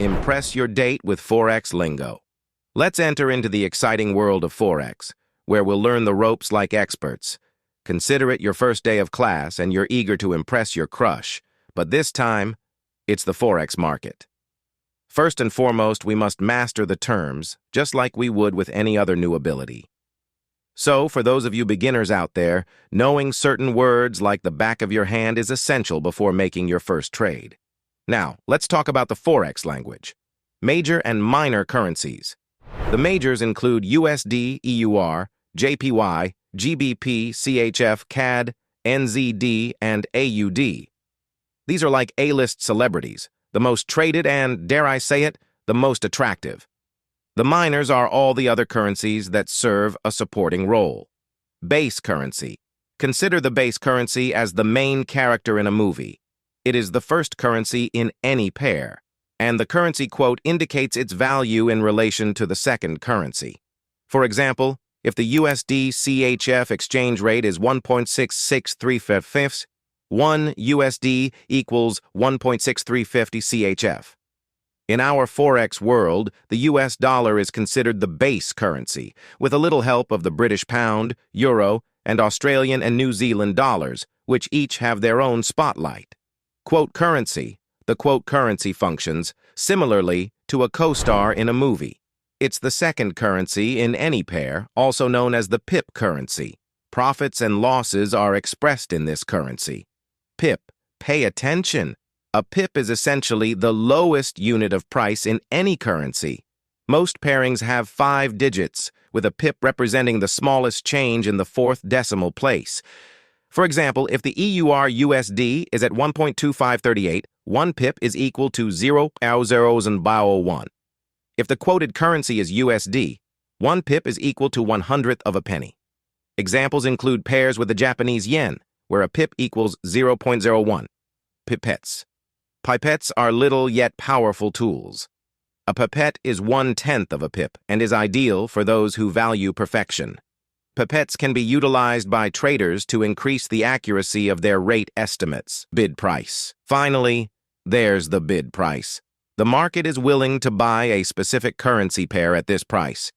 Impress your date with Forex Lingo. Let's enter into the exciting world of Forex, where we'll learn the ropes like experts. Consider it your first day of class and you're eager to impress your crush, but this time, it's the Forex market. First and foremost, we must master the terms, just like we would with any other new ability. So, for those of you beginners out there, knowing certain words like the back of your hand is essential before making your first trade. Now, let's talk about the Forex language. Major and minor currencies. The majors include USD, EUR, JPY, GBP, CHF, CAD, NZD, and AUD. These are like A-list celebrities, the most traded and, dare I say it, the most attractive. The minors are all the other currencies that serve a supporting role. Base currency. Consider the base currency as the main character in a movie. It is the first currency in any pair, and the currency quote indicates its value in relation to the second currency. For example, if the USD CHF exchange rate is 1.6635, 1 USD equals 1.6350 CHF. In our Forex world, the US dollar is considered the base currency, with a little help of the British pound, euro, and Australian and New Zealand dollars, which each have their own spotlight. Quote currency. The quote currency functions similarly to a co-star in a movie. It's the second currency in any pair, also known as the pip currency. Profits and losses are expressed in this currency. Pip. Pay attention. A pip is essentially the lowest unit of price in any currency. Most pairings have 5 digits, with a pip representing the smallest change in the 4th decimal place. For example, if the EUR USD is at 1.2538, 1 pip is equal to 0.001. If the quoted currency is USD, 1 pip is equal to 1/100th of a penny. Examples include pairs with the Japanese yen, where a pip equals 0.01. Pipettes. Pipettes are little yet powerful tools. A pipette is 1/10th of a pip and is ideal for those who value perfection. Pipettes can be utilized by traders to increase the accuracy of their rate estimates. Bid price. Finally, there's the bid price. The market is willing to buy a specific currency pair at this price.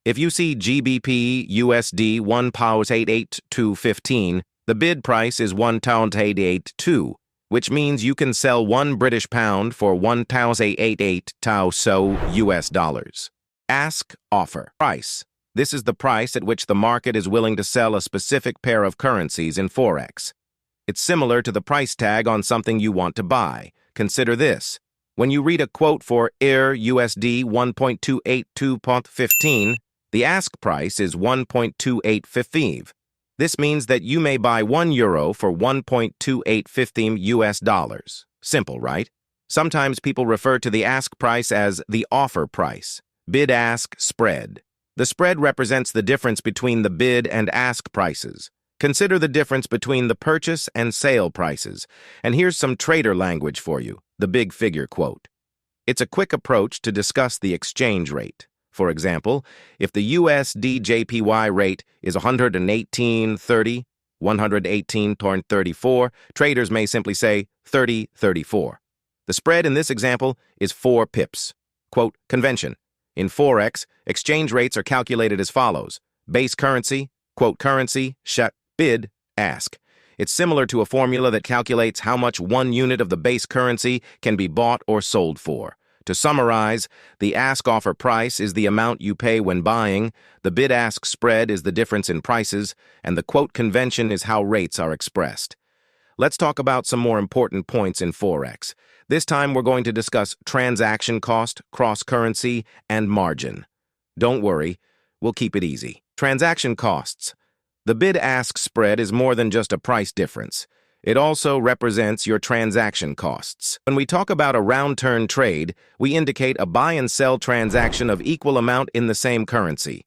If you see GBP USD 1.88215, the bid price is 1.882, which means you can sell 1 British pound for 1.888 so US dollars. Ask offer price. This is the price at which the market is willing to sell a specific pair of currencies in Forex. It's similar to the price tag on something you want to buy. Consider this. When you read a quote for EUR USD 1.282.15, the ask price is 1.2855. This means that you may buy €1 for 1.2815 US dollars. Simple, right? Sometimes people refer to the ask price as the offer price. Bid-ask spread. The spread represents the difference between the bid and ask prices. Consider the difference between the purchase and sale prices. And here's some trader language for you, the big figure quote. It's a quick approach to discuss the exchange rate. For example, if the USD JPY rate is 118.30, 118.34, traders may simply say 30.34. The spread in this example is 4 pips. Quote, convention. In Forex, exchange rates are calculated as follows. Base currency, quote currency, bid, ask. It's similar to a formula that calculates how much 1 unit of the base currency can be bought or sold for. To summarize, the ask-offer price is the amount you pay when buying, the bid-ask spread is the difference in prices, and the quote convention is how rates are expressed. Let's talk about some more important points in Forex. This time we're going to discuss transaction cost, cross-currency, and margin. Don't worry, we'll keep it easy. Transaction costs. The bid-ask spread is more than just a price difference. It also represents your transaction costs. When we talk about a round-turn trade, we indicate a buy and sell transaction of equal amount in the same currency.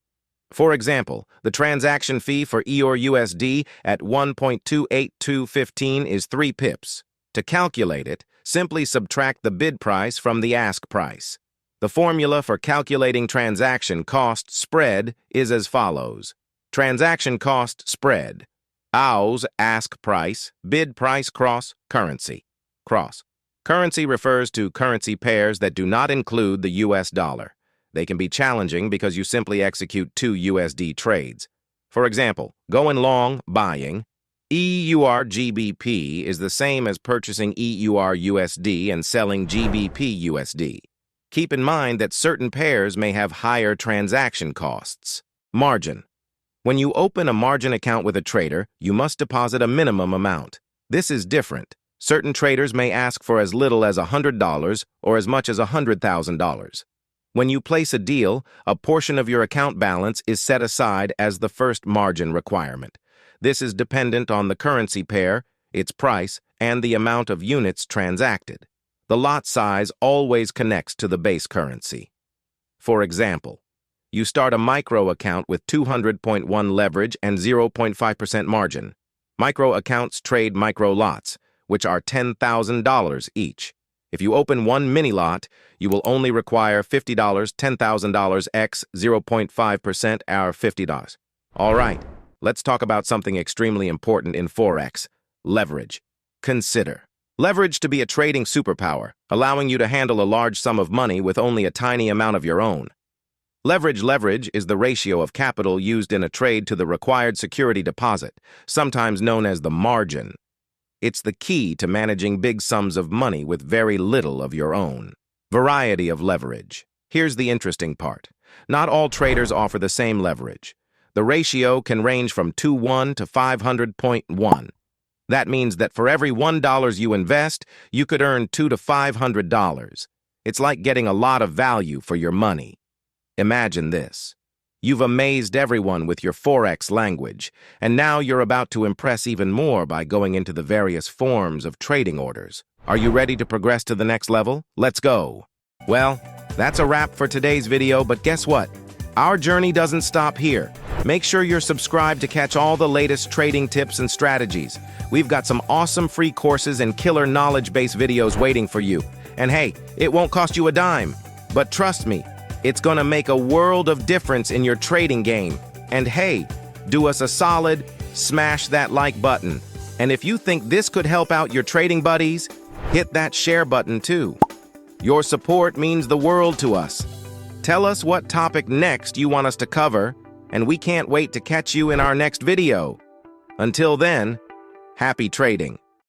For example, the transaction fee for EUR USD at 1.28215 is 3 pips. To calculate it, simply subtract the bid price from the ask price. The formula for calculating transaction cost spread is as follows. Transaction cost spread. AUS, ask price, bid price cross, currency. Cross. Currency refers to currency pairs that do not include the US dollar. They can be challenging because you simply execute two USD trades. For example, going long, buying, EUR GBP is the same as purchasing EUR USD and selling GBP USD. Keep in mind that certain pairs may have higher transaction costs. Margin. When you open a margin account with a trader, you must deposit a minimum amount. This is different. Certain traders may ask for as little as $100 or as much as $100,000. When you place a deal, a portion of your account balance is set aside as the first margin requirement. This is dependent on the currency pair, its price, and the amount of units transacted. The lot size always connects to the base currency. For example, you start a micro account with 200.1 leverage and 0.5% margin. Micro accounts trade micro lots, which are $10,000 each. If you open one mini lot, you will only require $50, $10,000 x 0.5% our $50. All right, let's talk about something extremely important in Forex, leverage. Consider leverage to be a trading superpower, allowing you to handle a large sum of money with only a tiny amount of your own. Leverage is the ratio of capital used in a trade to the required security deposit, sometimes known as the margin. It's the key to managing big sums of money with very little of your own. Variety of leverage. Here's the interesting part. Not all traders offer the same leverage. The ratio can range from 2:1 to 500.1. That means that for every $1 you invest, you could earn $200 to $500. It's like getting a lot of value for your money. Imagine this. You've amazed everyone with your Forex language, and now you're about to impress even more by going into the various forms of trading orders. Are you ready to progress to the next level? Let's go. Well, that's a wrap for today's video, but guess what? Our journey doesn't stop here. Make sure you're subscribed to catch all the latest trading tips and strategies. We've got some awesome free courses and killer knowledge-based videos waiting for you. And hey, it won't cost you a dime. But trust me, it's gonna make a world of difference in your trading game. And hey, do us a solid, smash that like button. And if you think this could help out your trading buddies, hit that share button too. Your support means the world to us. Tell us what topic next you want us to cover, and we can't wait to catch you in our next video. Until then, happy trading.